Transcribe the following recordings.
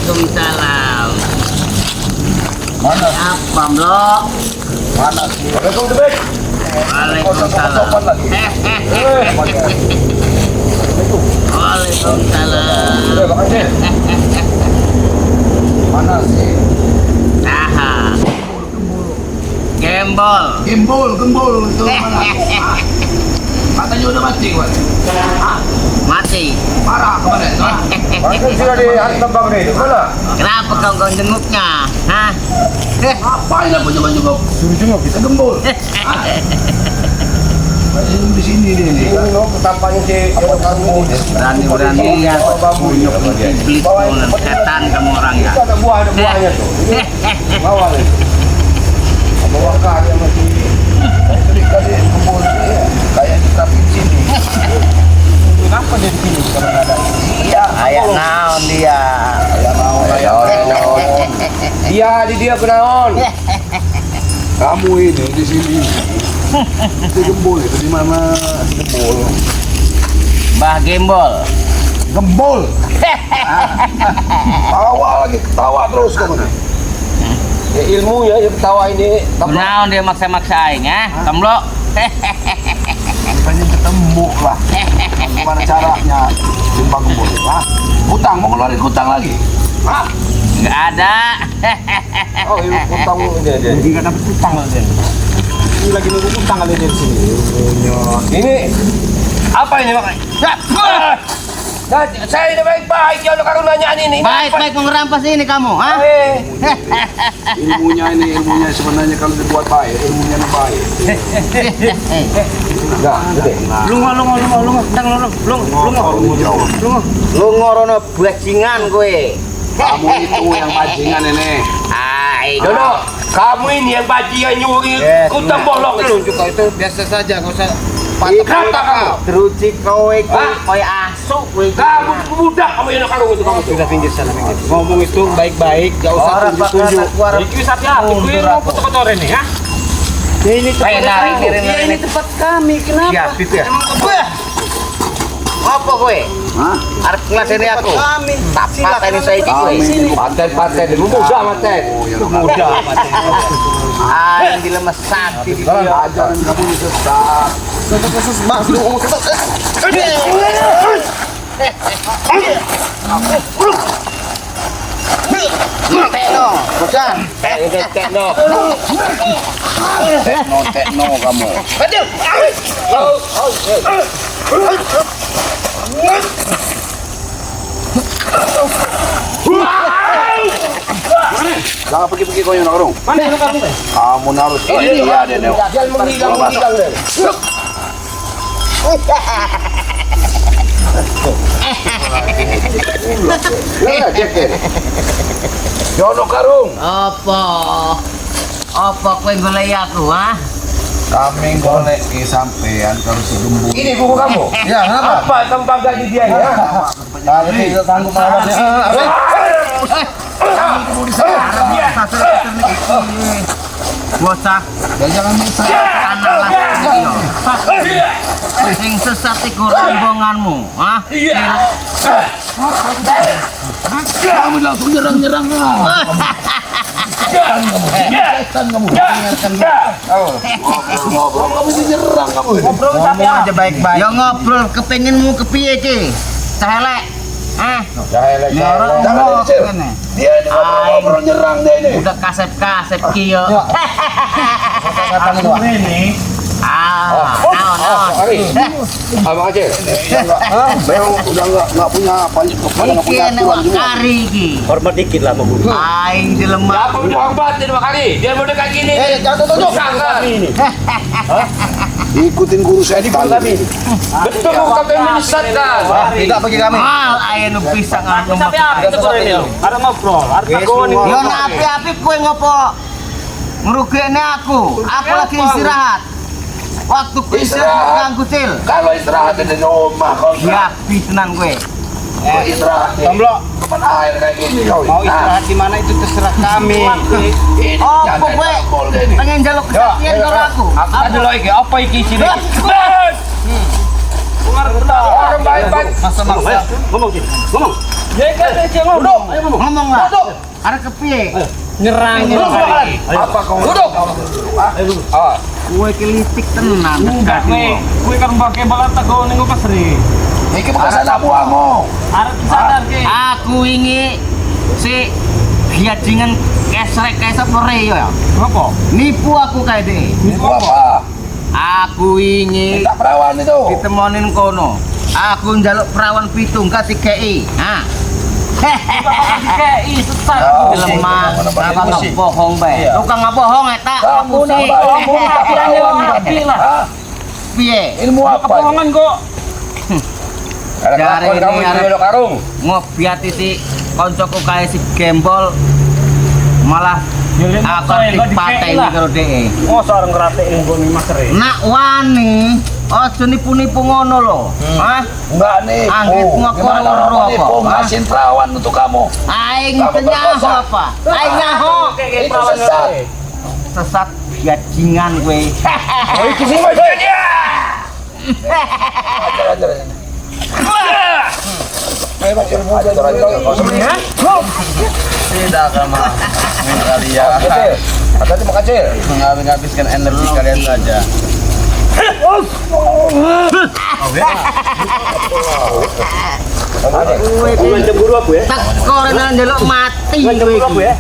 Waalaikumsalam. Mana? Apa, Blok? Mana sih? Waalaikumsalam. Waalaikumsalam. Mana sih? Aha. Gembol. Gembul itu mana? Katanya udah mati, Wan. Mati. Parah kemarin. Mungkin sudah dihantam bang itu mana? Kenapa kau jenguknya? Hah? Ngapain aku jenguk? Jenguk kita gembul. Di sini nih. Ini loh tampaknya si kamu. Berani ya bunyuk iblis dengan setan kamu orang ya. Ada buahnya tuh. Bawa nih. Bawa karya masih. Kali gembul kayak di trafik sini. Kenapa dia di sini sekarang ada? Iya, Ayah naon dia. Iya, dia kenaon. Kamu ini di sini. Itu gembul itu di mana? Gembul. Mbah Gembol. Gembul. Tawa lagi, tawa terus kamu. Ya ilmunya ya ketawa ini. Naon dia maksa-maksa aing ya? Kamlo. Pengen ketemu lah. Gimana caranya timbang gembul? Hah? Hutang mau ngeluarin hutang lagi? Hah? Enggak ada. Oh, ini hutang dia. Enggak dapat hutang lagi. Ini lagi nunggu hutang kali di sini. Ini apa ini makanya? Nah, saya ini baik-baik, jangan kamu nanyaan ini. Baik-baik mengerampas ini kamu, ha? Ilmunya sebenarnya kalau dibuat baik, ilmunya baik. Enggak, gede. Lungo rono bajingan kowe. Kamu itu yang bajingan ini. Hai, Dodo, kamu ini yang bajingan nyuri utang bolong itu. Juga itu biasa saja, nggak usah Kenapa kamu? Teruci kowe kowe asu kowe. Kamu budak kamu yang kalung itu kamu. Sudah pinggir sana, pinggir. Ngomong itu baik-baik, nggak usah tunjuk-tunjuk. Iki hati-hati, kuwi mau foto-foto ini ya. Ini tempat kami, kenapa? Iya, itu ya. Apa kowe? Hah? Arep ngadeni aku. Kami. Tapat ini saya iki kowe. Paten, mudah paten. Mudah, mati. Ah, yang dilemes sakti dia. Ajaran kamu sesat. Khusus mas, lu ngomong kata. Tekno, bukan. Tekno kamu. Jangan pergi-pergi kau yang nakarung. Mana lu kamu? Kamu harus ini ya dia. Jangan menghilang deh. Ya, Jack. Jono karung. Apa? Apa kowe golek aku, ha? Kami golek ke sampean kalau si gembul. Ini buku kamu. Ya, kenapa? Apa tempat gaji dia ya? Tadi sanggup melawannya. Bocah, Jangan bisa. tanah lagi. Sing sesat iku rombonganmu, ha? Kamu langsung nyerang. Setan kamu. Ngobrol kamu dinyerang kamu. Ngomong aja baik-baik. Ya ngobrol kepengenmu kepiye ki? Celek. Jangan diusir. Dia ini ngobrol nyerang dia ini. Udah kasep-kasep ki yo. Ini Abang Aceh. Memang udah nggak punya Iki enak kari iki. hormat dikit lah mau. Aing dilemah. Apa hormat dia 2 kali? Dia mau kayak gini. Jangan tunjuk. Kami ini. Ikutin guru saya di kami. Betul kami menyesatkan. Tidak bagi kami. Mal aya nu pisang anu. Ada ngobrol. Yo napi-api kowe ngopo? Ngrugekne aku. Aku lagi istirahat. Waktu ku istirahat ganggu til. Kalau istirahat di rumah kau Ya, tenan kowe. istirahat. Tomblok. Tempat air kayak gini kau. Mau istirahat di mana itu terserah kami. Oh, kowe pengen jaluk kesaktian karo aku. Ada lo iki, apa iki sini? Orang baik-baik. Masa ngomong sih. Ngomong. Ya kan dia ngomong. Ayo ngomong. Ngomong lah. Arek kepiye? Nyerang. Apa kau? Duduk. Ah. Kowe iki litik tenan. Enggak, kowe kan pakai balat tego ning pasri. Iki bukan salah buahmu. Arep sadar ki. Aku wingi si biajingan kesrek kayak sore ya. Apa? Nipu aku kayak deh. Ini apa? Aku ingin Minta perawan itu. ditemonin kono. Aku njaluk perawan pitung ka TKI. Ah. Kayak sesat. Lemah, apa nggak bohong bae. Tukang nggak bohong eta. Kamu nambah kamu minta perawan. Hah? Piye? Ilmu apa? Kebohongan kok. Ada Dari kelakuan kamu ini di arep- Pondok Karung. Ngobiati si koncoku kae si gembol malah aku dipateni karo dhek. Mosok arep ngeratekin nggon Mas Re. Nak wani, aja nipu-nipu ngono lho. Hah? Enggak nih. Anggit ngokor Gimana loro orang apa? nipu ngasih perawan untuk kamu? Aing Kamu nyaho berdosa. apa? Aing nyaho. Itu sesat. Sesat bajingan kowe. Oh, itu semua dia. Ajar. Ayo Pak, ajar. Tidak akan kalian Hati-hati mau kecil. menghabiskan energi kalian saja. Kowe iki Cemburu aku ya. tekor nang njaluk mati kowe iki. ya.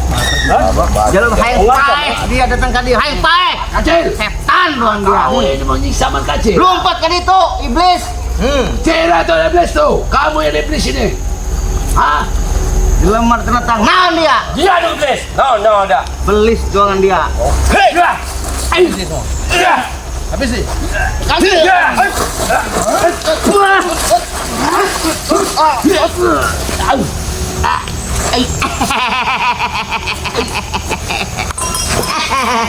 Jalur high five, dia datang ke dia high five. Kecil. Setan doang dia. Ini mau nyiksa man kecil. Lompat kan itu, iblis. Cera tuh iblis tuh. Kamu yang iblis ini. Hah? Dilemar terletang. Nah dia, Dia ada iblis. No, ada. belis doang dia. Hei, dua. Iya. Habis sih. Tiga.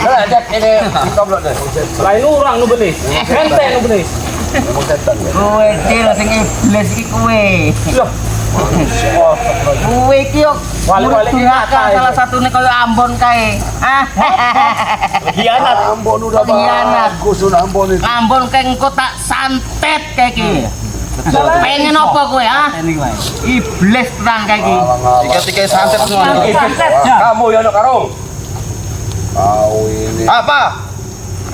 Nah, Jack ini dikoblok deh. Lain orang nu benis. Ente nu benis. Kowe cil sing iblis iki kowe. Kowe iki yo Wali-wali iki durhaka kata salah ini. satune kaya Ambon kae. Hianat. Ambon udah Pengkhianat. bagus, udah Ambon itu. Ambon kae engko tak santet kae iki. Pengen apa kowe, ah? Iblis terang kae iki. Tiga-tiga santet semua. Santet. Kamu yang ada karung. Kau ini. Apa?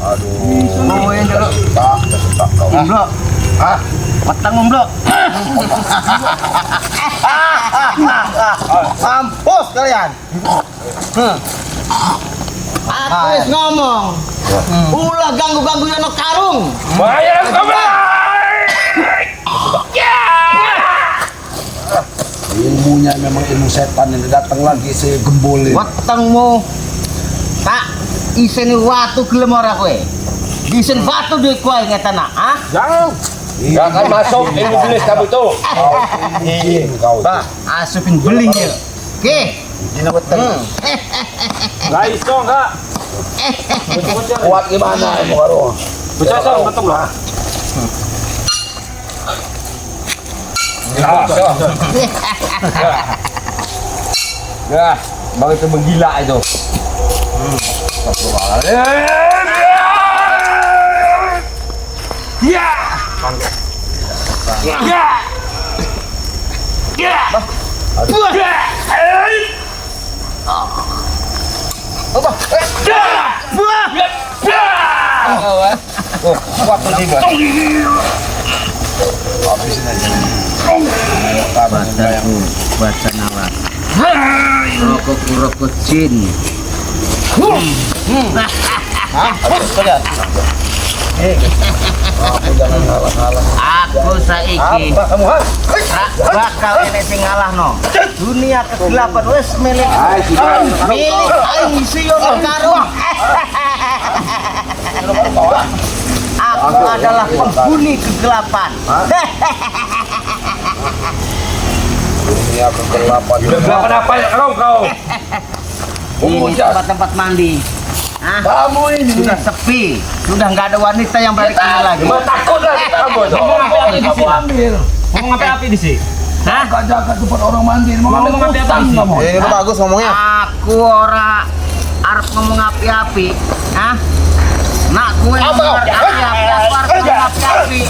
Aduh. Kowe ndelok Tak kau. umblok. Hah? Weteng umblok. Mampus kalian. Aku wis ngomong. Ulah ganggu-ganggu yang karung. Bayar kamu. Ilmunya memang ilmu setan ini datang lagi si gembul ini. Wetengmu tak iseni watu gelem ora kowe. Disen batu duit kowe ngetana, ah? Jangan. Jangan masuk ilmu iblis kamu tuh. Kau. Bah, asupin beling ya. Oke. Ini weteng. Lah iso enggak? Kuat gimana ilmu karung? Bisa betul lah. Ya, bang itu menggila itu. Ya. Ya. Ya. Bacaku baca nalar. Rokok jin. Aku saiki bakal enek sing ngalahno. Dunia kegelapan wis milik. Milik aing siono karung. Aku adalah penghuni kegelapan. Dunia kegelapan. Kegelapan apa ya kau? Ini tempat-tempat mandi. Ah, Kamu ini sudah sepi, sudah nggak ada wanita yang balik ini lagi. takut lah kamu tuh. Ngomong apa di Kamu sini? ambil. Ngomong apa di sini? Hah? Jaga tempat orang mandi. Mau ambil Ngomong apa utang sih? kamu. Ini bagus ngomongnya. Aku ora arep ngomong api-api. Hah? Nak kue api-api api-api.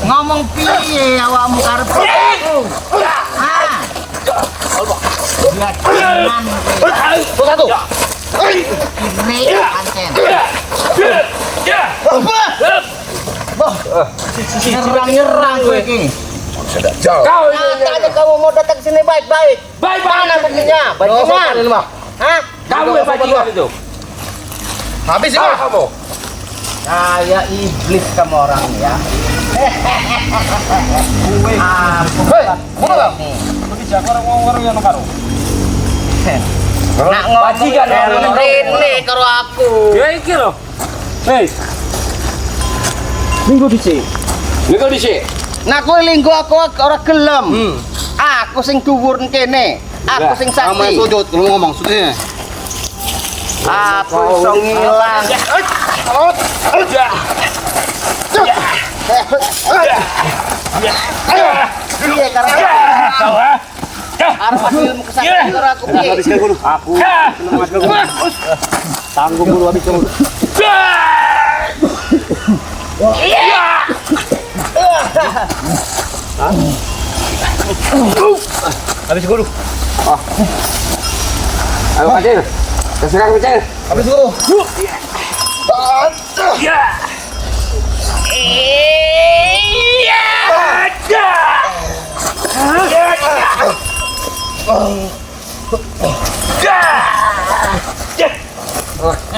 Ngomong piye awakmu karep aku? Ah. Satu. Ini anten. Nyerang gue ini. Kau Katanya kamu mau datang ke sini baik-baik. baik Mana buktinya? Bajingan. Hah? Kamu yang bajingan itu. Habis sih, Kamu. Kayak iblis kamu orang ya. Hei, mana kamu? Nak Bajingan orang ini karo aku. Ya iki lho. Hei. Minggu dhisik. Minggu dhisik. Nak kowe linggo aku ora gelem. Aku sing dhuwur kene. Aku sing kamu yang sakti. sujud, lu ngomong sujudnya. Aku iso ngilang. Piye karo arep ilmu kesaktian karo aku piye? Aku tanggung dulu habis dulu. Habis guru. Ayo kecil. Terserang kecil. Habis dulu.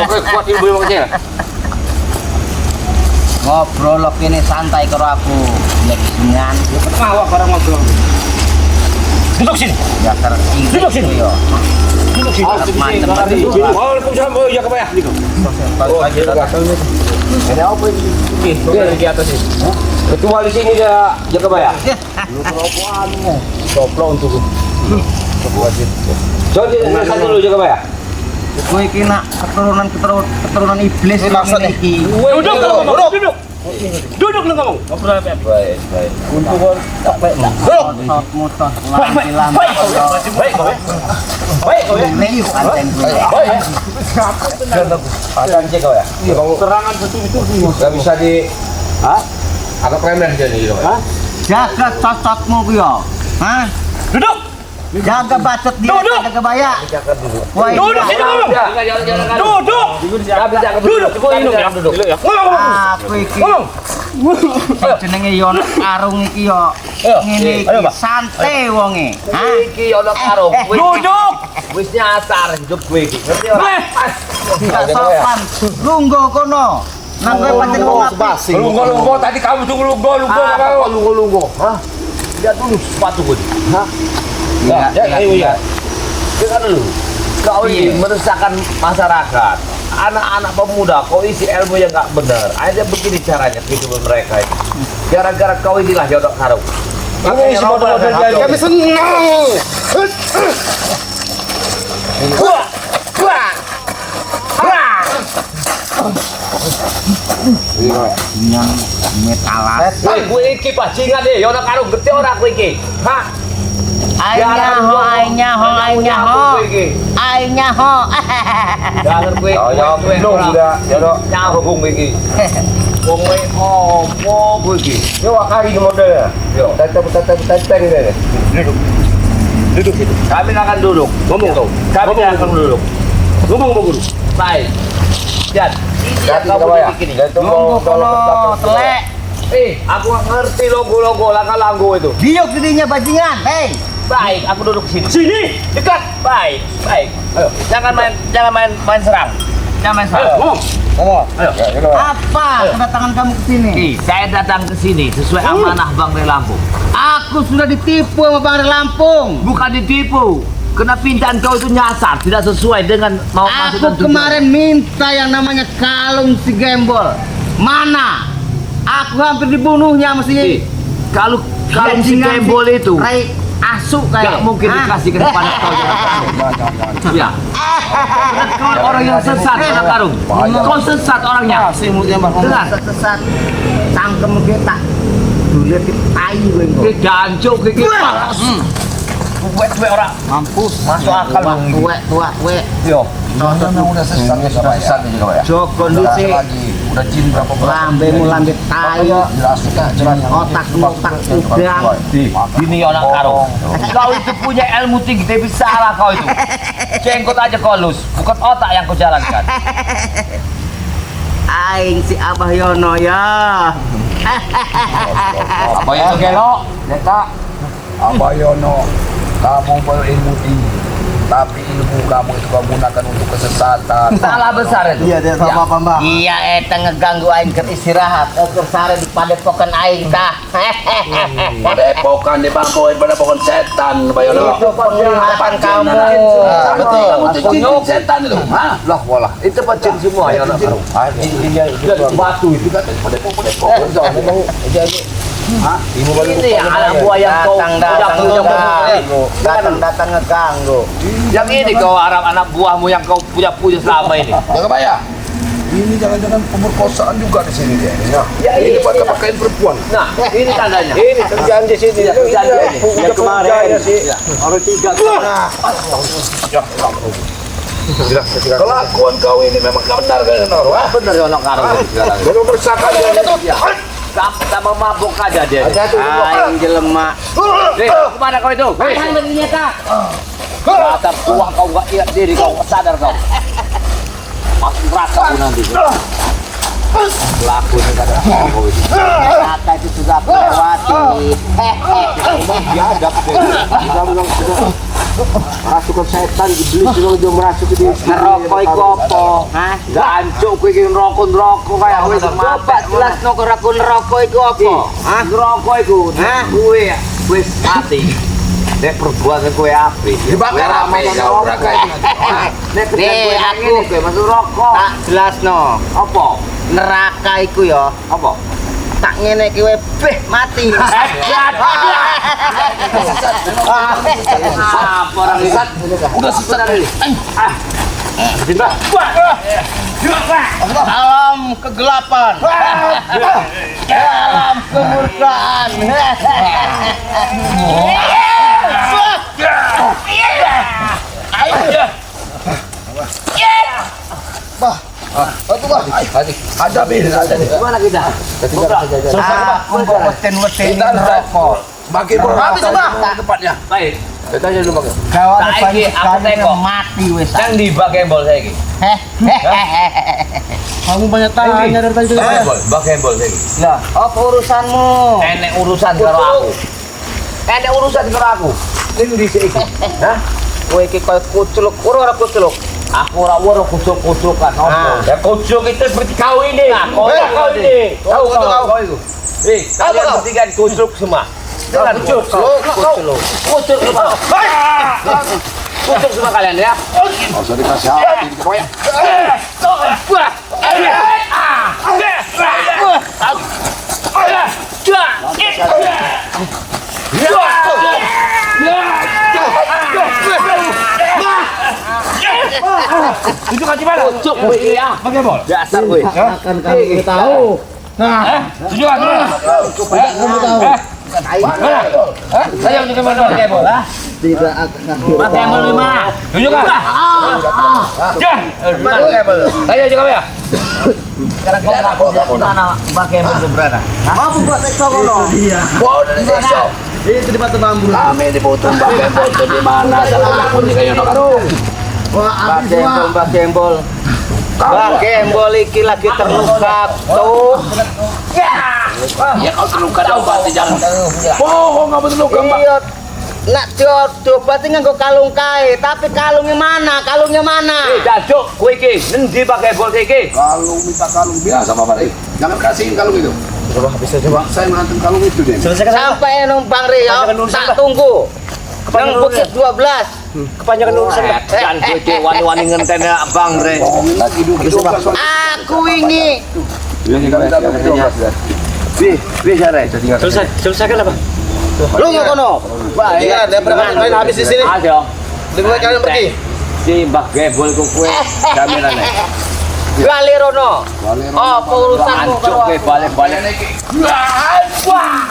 Oke, kuat ibu yang kecil. Ngobrol kene santai karo aku. Ya kesingan. Ngawak barang ngobrol. Duduk sini. Ya tertinggi. Duduk sini. Yo. Duduk sini. Waalaikumsalam. Oh, ya kebaya. Ada apa ini? Dia di atas ini. Ketua di sini dia jaga bayar. Soplon tuh. Jadi satu dulu jaga bayar. Kowe iki nak keturunan iblis Maksud iki. Duduk kalau ngomong. Duduk. Duduk lu ngomong. Ngobrol apa? Baik, baik. Motor lampu. Baik, kau ya. Baik, kau ya. Ini yuk anten gue. Baik. Akan cek kau ya. Serangan itu. Gak bisa di. Hah? Agak premen dia nih. Hah? Jaga cocokmu ku yo. Hah? Duduk. Jaga bacot dia, Duduk. jaga baya. Wah, Duduk sini ngomong. Duduk. Duduk. Duduk. Ngomong. Aku iki jenenge yo karung iki yo. Ngene iki santai wonge. Hah? Iki ono karung. Duduk. Wis nyasar hidup gue iki. Ngerti ora? Gak sopan. Lungguh kono. Nang kowe pancen wong apik. Lunggo tadi kamu tunggu lunggo apa lunggo. Hah? Lihat dulu sepatu gue. Hah? Iya, Ayo ya. Dengar dulu. Kau ini meresahkan masyarakat. Anak-anak pemuda, kau isi ilmu yang nggak benar. Aja begini caranya kehidupan mereka ini. Gara-gara kau inilah jodoh karung. Makanya model-model jadi. Kami senang. Yang metalas. Gue iki bajingan deh, jodoh karung ngerti orang gue iki. Hah? Ainya ho. Jangan gue. Belum udah jodoh nyambung iki. Wong we opo gue iki? Yo akari modelnya. Yo, tetep ini. Duduk situ. Kami akan duduk. Ngomong kau. Kami akan duduk. Ngomong guru. Baik. Jan. Lungguh kono telek. Aku nggak ngerti logo-logo langkah-langgo itu. Diuk dirinya bajingan. Hei. Baik, aku duduk sini. Sini. Dekat. Baik. Ayo. Jangan main serang. Jangan main serang. Ngomong. Apa kedatangan kamu ke sini? Saya datang ke sini sesuai amanah Bang Re Lampung. Aku sudah ditipu sama Bang Re Lampung. Bukan ditipu. Kena pindahan kau itu nyasar, tidak sesuai dengan mau Aku masukan tujuan. kemarin minta yang namanya kalung si Gembol. Mana? Aku hampir dibunuhnya mesti. Kalau si Gembol itu Rai asuk nggak kayak. mungkin dikasih kepada kau. Ya. Kau orang yang sesat, anak karung. Kau sesat orangnya. Dengar. Sesat cangkem kita. Dulu di tai gue. Jancuk gigi. Tuwek ora. Mampus. Masuk akal dong. Tuwe. Yo. Udah sesat juga ya. Joko dusi. Udah jin berapa Lambemu lambe tai. jelas. Otakmu otak udang. Ini orang karo. Kau itu punya ilmu tinggi, tapi salah kau itu. Jenggot aja kau lus, bukan otak yang kau jalankan. Aing si Abah Yono ya. Apa itu gelo? Deka, Abayono, kamu berilmu tinggi, tapi ilmu kamu itu kamu gunakan untuk kesesatan. Salah besar itu. Iya, dia sama apa, Mbak? Iya eta ngeganggu aing keur istirahat. Keur sare di padepokan aing tah. Padepokan di bangkoi, padepokan setan, Abayono. Itu penglihatan kamu. Betul, kamu itu jin setan itu. Hah? Lah, walah, itu pecin semua ya, Iya, batu itu kan padepokan. Ini yang anak buah yang kau datang ngeganggu. Yang ini kau Arab anak buahmu yang kau puja selama ini. Jangan bayar. Ini jangan-jangan pemerkosaan juga di sini dia. Ya, Ini iya. pakai pakaian perempuan. Nah, ini tandanya. Ini kerjaan di sini. Kerjaan di sini. Yang kemarin orang 3. Kelakuan kau ini memang gak benar kan, Nor? Bener ya anak karo sekarang. Belum bersakat dia. Sama mabuk aja dia. Aing jelema. Kemana kau itu? Aing begini tak. Kata tua kau gak ingat diri kau sadar kau. Masuk neraka kau nanti. Laku nih kata kau itu. Kata itu sudah melewati. Biadab deh. Kita bilang sudah rasukan setan iblis sudah udah merasuk ke diri. Ngerokok iku apa? Hah? Gancuk kowe iki ngerokok kayak kowe Coba jelas no aku ngerokok iku apa? Hah? Ngerokok iku. Hah? Kowe wis mati. Nek perbuatan kowe apik. Dibakar api kau neraka itu. Nek Nih, aku kowe masuk rokok. Tak jelas no. Apa? Neraka iku ya. Apa? Tak ngene iki we beh mati. Apa orang sesat? Udah sesat ini. Dalam kegelapan. Dalam kemurkaan. Ada bil, ada nih. Gimana kita? Aku weten-weten rokok. Bagi habis Bang. Tepatnya. Baik. Kita aja dulu pakai. Kawan Saiki aku tengok. mati wes. Yang di bakembol saiki. Kamu banyak tanya dari tadi juga. Bakembol saiki. Lah, apa urusanmu? Enek urusan karo aku. Enek urusan karo aku. Ini di sini. Hah? Kowe iki koyo kucluk, ora kucluk. Aku ora waro kucuk-kucukan. Ah. Ya kucuk itu seperti kau ini. Nah, kau ini. Kau itu. Kalian bertiga kucuk semua. Jangan kucuk. Kucuk semua. Kucuk semua kalian ya. Enggak usah dikasih hati pokoknya. Itu kan gimana? Kucuk gue ini ya. Bagaimana? Dasar gue. Akan kamu tahu. Tujuh kan? Kamu tahu. Saya udah kemana pakai bola? Tidak akan. Pakai bola lima. Tujuh kan? Saya juga ya. Sekarang kau mana pakai bola berada? Apa buat sekso kono? Wow, dari sesok. Itu di batu bambu. Kami dibutuh pakai botol di mana? Salah pun di kayu karung. Wah, habis semua. Bakembol. Bakembol iki lagi terluka tuh. Ya kau terluka dah obat jangan. Bohong nggak betul luka Mbak. Iya. Nak diobat nganggo kalung kae, tapi kalungnya mana? Kalungnya mana? Daduk kowe iki, nendi pakai bola iki? Kalung minta kalung biasa Bapak. Jangan kasihin kalung itu. Coba bisa coba. Saya mengantar kalung itu deh. Selesaikan. Sampai numpang Rio, tak tunggu. Nang bukit 12. Kepanjangan urusan. Dan kowe iki wani-wani ngenteni Abang Re. Bohongin lagi dulu. Aku ini. Selesaikan apa? Lu mau kono? Iya, dia main habis di sini. Ayo. Lebih baik kalian pergi. Si Mbah Gebol ku kowe jaminane. Bali rono. Oh, urusanmu Ancuk kowe balik-balik. Wah.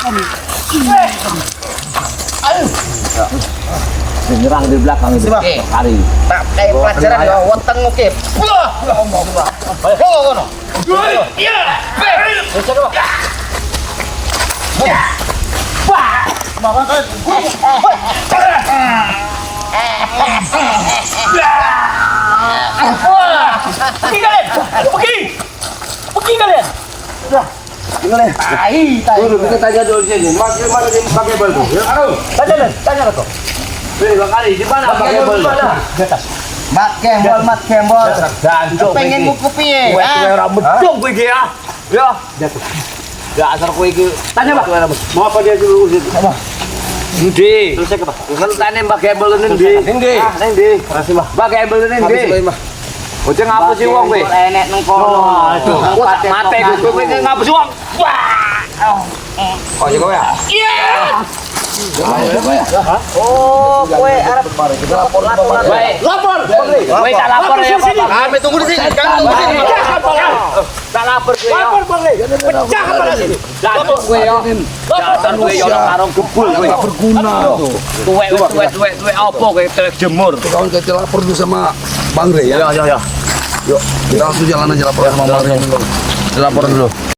Nyerang di belakang itu. Coba. Hari. Tak kayak pelajaran ya, weteng oke. Wah, ayo kono. Iya. Wah. Pergi kalian. Dulu kita tanya dulu sini. Mas gimana dia pakai bel tuh? Ya, aduh. Tanya lah kok. Kali di mana pakai bel? Mat kembol. Jancuk. Pengen buku piye? Kowe rambut dong kowe iki ya. Ya. Dasar kowe iki. Tanya, Pak. Mau apa dia dulu urusin? Ndi. Selesai ke Pak. Ngeltane Mbak Gembel ini ndi? Ndi. Nang ndi? Makasih, Mbak. Mbak Gembel ini ndi? Bocah ngapus sih wong kowe. Enek nang kono. Aku tak mate kowe ngapus wong. Wah. Oh, kowe ya? Iya. Oh, kowe arep lapor. Kowe tak lapor ya, Pak. Kami tunggu di sini. Tak lapor kowe. Lapor, Bang. Pecah kepala sini. Lapor kowe yo. Jatan kowe yo karo gebul kowe. Berguna tuh. Tuwek apa kowe telek jemur. Kawan kita lapor dulu sama Bang Rey ya. Ya. Yuk, kita langsung jalan aja lapor sama Bang Rey dulu. Lapor dulu.